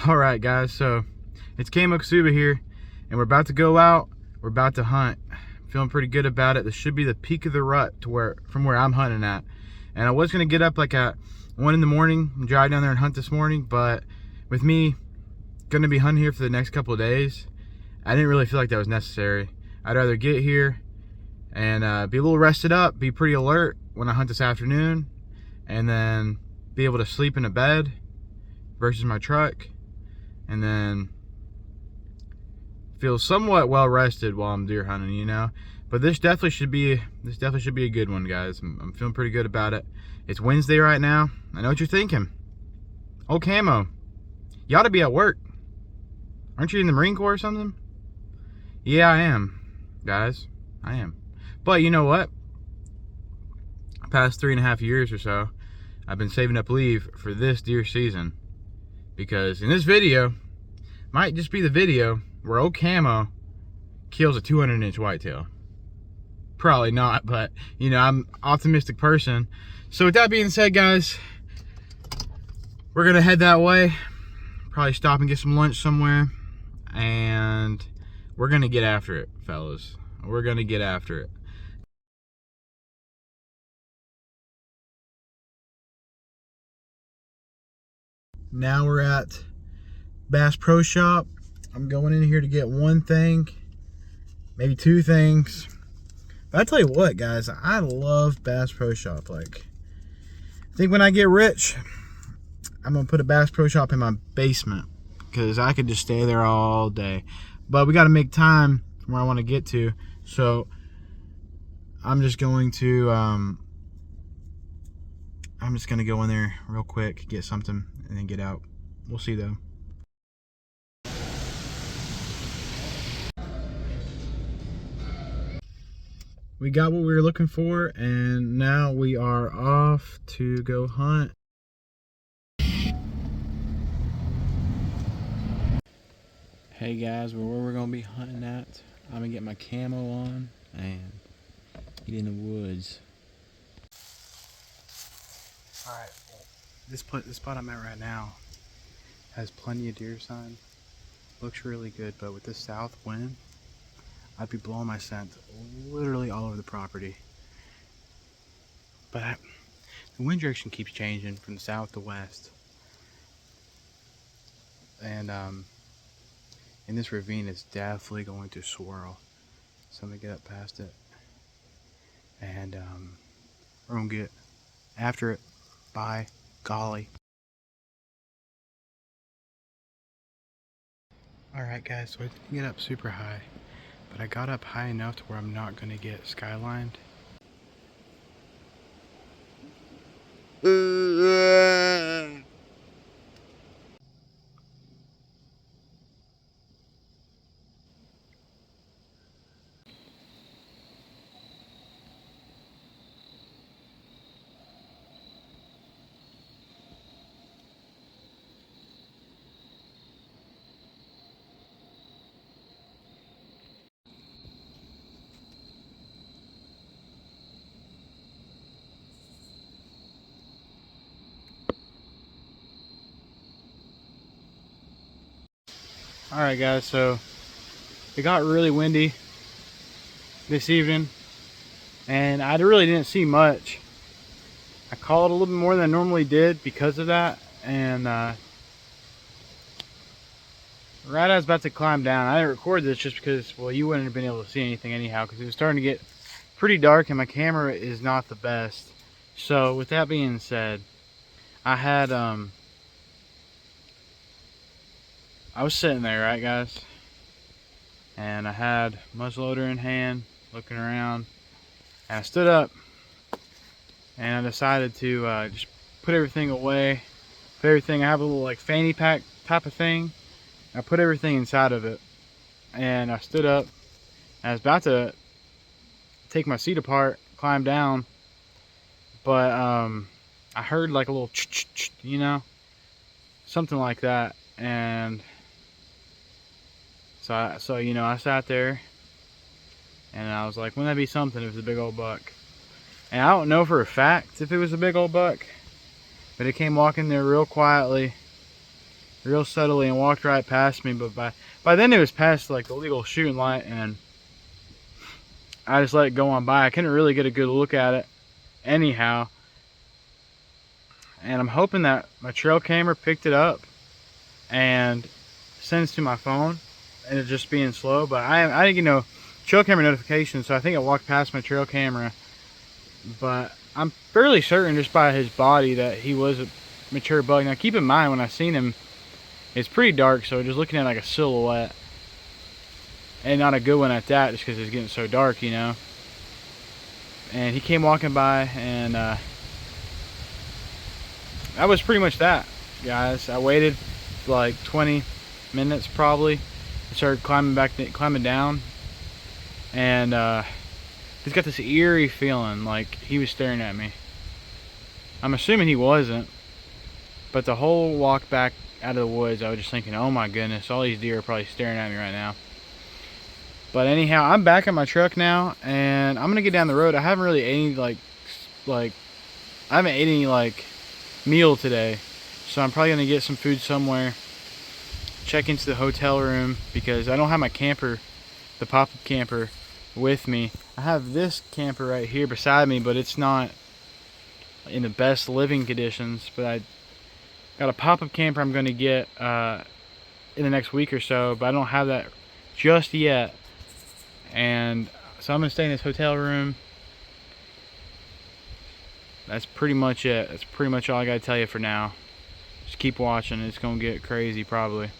Alright guys, so it's Camo'S here, and we're about to go out. We're about to hunt. Feeling pretty good about it. This should be the peak of the rut from where I'm hunting at. And I was going to get up like at 1 in the morning and drive down there and hunt this morning, but with me going to be hunting here for the next couple of days, I didn't really feel like that was necessary. I'd rather get here and be a little rested up, be pretty alert when I hunt this afternoon, and then be able to sleep in a bed versus my truck, and then feel somewhat well rested while I'm deer hunting, you know. But this definitely should be a good one, guys. I'm feeling pretty good about it. It's Wednesday right now. I know what you're thinking. Oh, Camo, you ought to be at work. Aren't you in the Marine Corps or something? Yeah, I am, guys. I am. But you know what? The past 3.5 years or so, I've been saving up leave for this deer season, because in this video might just be the video where old Camo kills a 200-inch whitetail. Probably not, but you know, I'm an optimistic person. So with that being said, guys, we're gonna head that way, probably stop and get some lunch somewhere, and we're gonna get after it, fellas. We're gonna get after it. Now we're at Bass Pro Shop. I'm going in here to get one thing, maybe two things. But I tell you what, guys, I love Bass Pro Shop. Like, I think when I get rich, I'm gonna put a Bass Pro Shop in my basement, because I could just stay there all day. But we got to make time from where I want to get to, so I'm just going to go in there real quick, get something, and then get out. We'll see though. We got what we were looking for, and now we are off to go hunt. Hey guys, where we're gonna be hunting at. I'm gonna get my camo on and get in the woods. Alright, well, this spot I'm at right now has plenty of deer sign. Looks really good, but with this south wind, I'd be blowing my scent literally all over the property. But the wind direction keeps changing from the south to west. And in this ravine, it's definitely going to swirl. So I'm gonna get up past it, and we're gonna get after it. By golly. Alright guys, so I didn't get up super high, but I got up high enough to where I'm not gonna get skylined. Alright guys, so it got really windy this evening, and I really didn't see much. I called a little bit more than I normally did because of that, and right as I was about to climb down, I didn't record this just because, well, you wouldn't have been able to see anything anyhow, because it was starting to get pretty dark and my camera is not the best. So with that being said, I was sitting there, right guys, and I had muzzleloader in hand, looking around, and I stood up and I decided to just put everything away. I have a little like fanny pack type of thing. I put everything inside of it, and I stood up and I was about to take my seat apart, climb down, but I heard like a little ch-ch-ch, you know, something like that. And so you know, I sat there and I was like, wouldn't that be something if it was a big old buck? And I don't know for a fact if it was a big old buck, but it came walking there real quietly, real subtly and walked right past me. But by then it was past like the legal shooting light, and I just let it go on by. I couldn't really get a good look at it anyhow. And I'm hoping that my trail camera picked it up and sends to my phone, and it's just being slow. But I didn't get no trail camera notification, so I think it walked past my trail camera. But I'm fairly certain just by his body that he was a mature buck. Now keep in mind, when I seen him, it's pretty dark, so just looking at like a silhouette, and not a good one at that, just because it's getting so dark, you know. And he came walking by, and that was pretty much that, guys. I waited for like 20 minutes probably. I started climbing down, and he's got this eerie feeling like he was staring at me. I'm assuming he wasn't, but the whole walk back out of the woods, I was just thinking, oh my goodness, all these deer are probably staring at me right now. But anyhow, I'm back at my truck now, and I'm gonna get down the road. I haven't really ate any I haven't ate any like meal today, so I'm probably gonna get some food somewhere, check into the hotel room, because I don't have my camper, the pop-up camper, with me. I have this camper right here beside me, but it's not in the best living conditions. But I got a pop-up camper I'm gonna get in the next week or so, but I don't have that just yet. And so I'm gonna stay in this hotel room. That's pretty much it. That's pretty much all I gotta tell you for now. Just keep watching. It's gonna get crazy probably.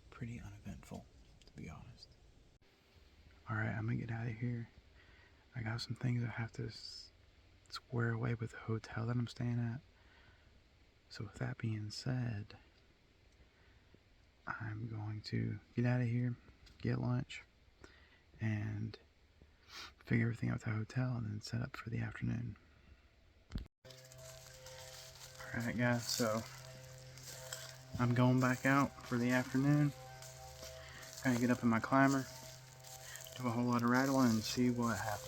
Pretty uneventful, to be honest. Alright, I'm gonna get out of here. I got some things I have to square away with the hotel that I'm staying at. So with that being said, I'm going to get out of here, get lunch, and figure everything out with the hotel, and then set up for the afternoon. Alright guys, so I'm going back out for the afternoon. Gonna get up in my climber, do a whole lot of rattling, and see what happens.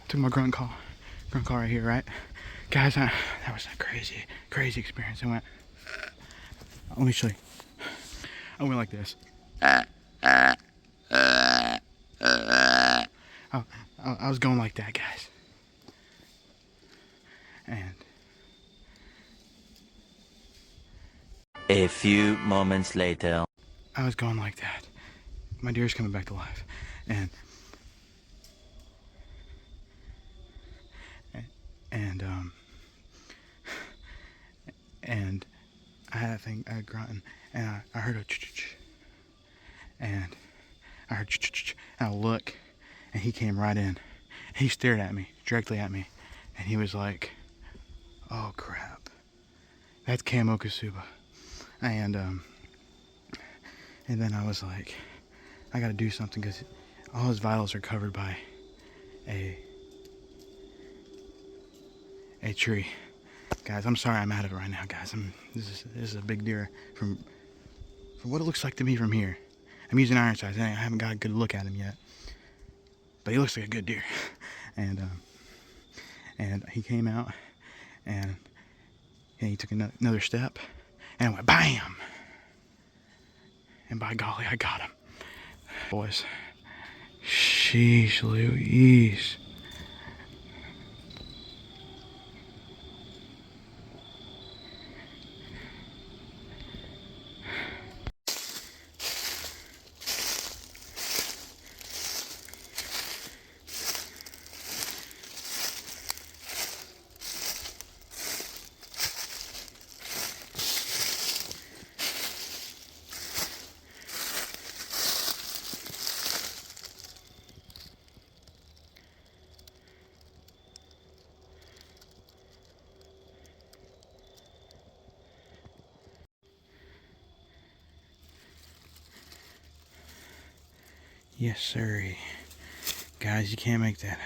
Took my grunt call right here, right? Guys, that was a crazy experience. I went, let me show you. I went like this. I was going like that, guys. And a few moments later. I was going like that. My deer's coming back to life. And and I had that thing, I had grunting, and I heard a ch-ch-ch, and I heard ch-ch-ch, and I look, and he came right in. He stared at me, directly at me, and he was like, "Oh crap, that's Camo'S." And then I was like, I gotta do something because all his vitals are covered by a tree. Guys, I'm sorry I'm out of it right now, guys. This is a big deer from what it looks like to me from here. I'm using iron sights. I haven't got a good look at him yet, but he looks like a good deer. And he came out, and he took another step, and I went bam. And by golly, I got him, boys. Sheesh Louise. Yes, sir. Guys, you can't make that up.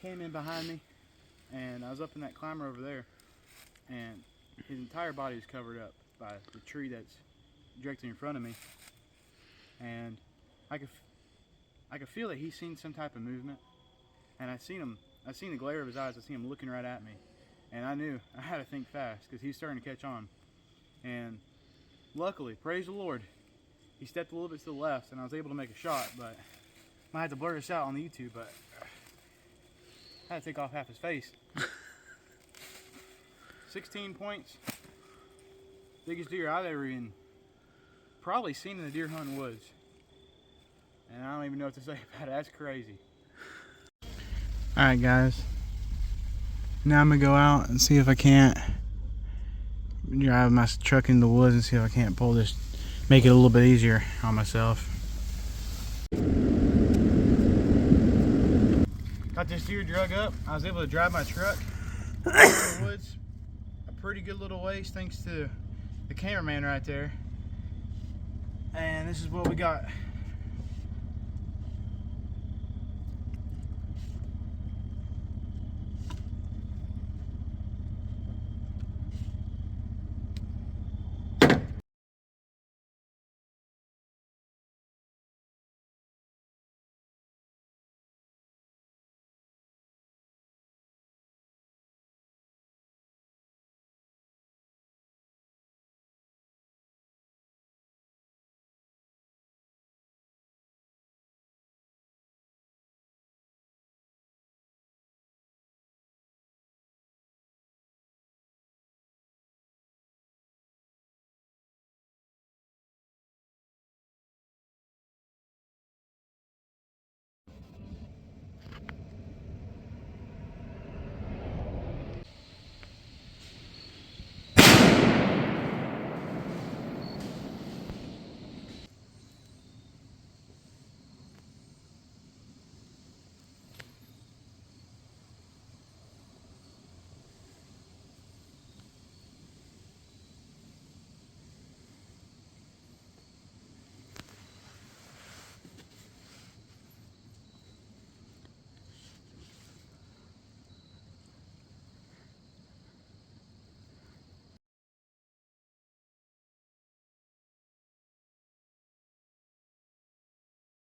Came in behind me, and I was up in that climber over there, and his entire body is covered up by the tree that's directly in front of me, and I could feel that he's seen some type of movement, and I seen the glare of his eyes. I seen him looking right at me, and I knew I had to think fast because he's starting to catch on. And luckily, praise the Lord, he stepped a little bit to the left, and I was able to make a shot. But I might have to blur this out on the YouTube, but I had to take off half his face. 16 points, biggest deer I've ever even probably seen in the deer hunting woods. And I don't even know what to say about it. That's crazy. Alright guys, now I'm gonna go out and see if I can't drive my truck in the woods and see if I can't pull this, make it a little bit easier on myself. Got this deer drug up. I was able to drive my truck in the woods a pretty good little ways thanks to the cameraman right there. And this is what we got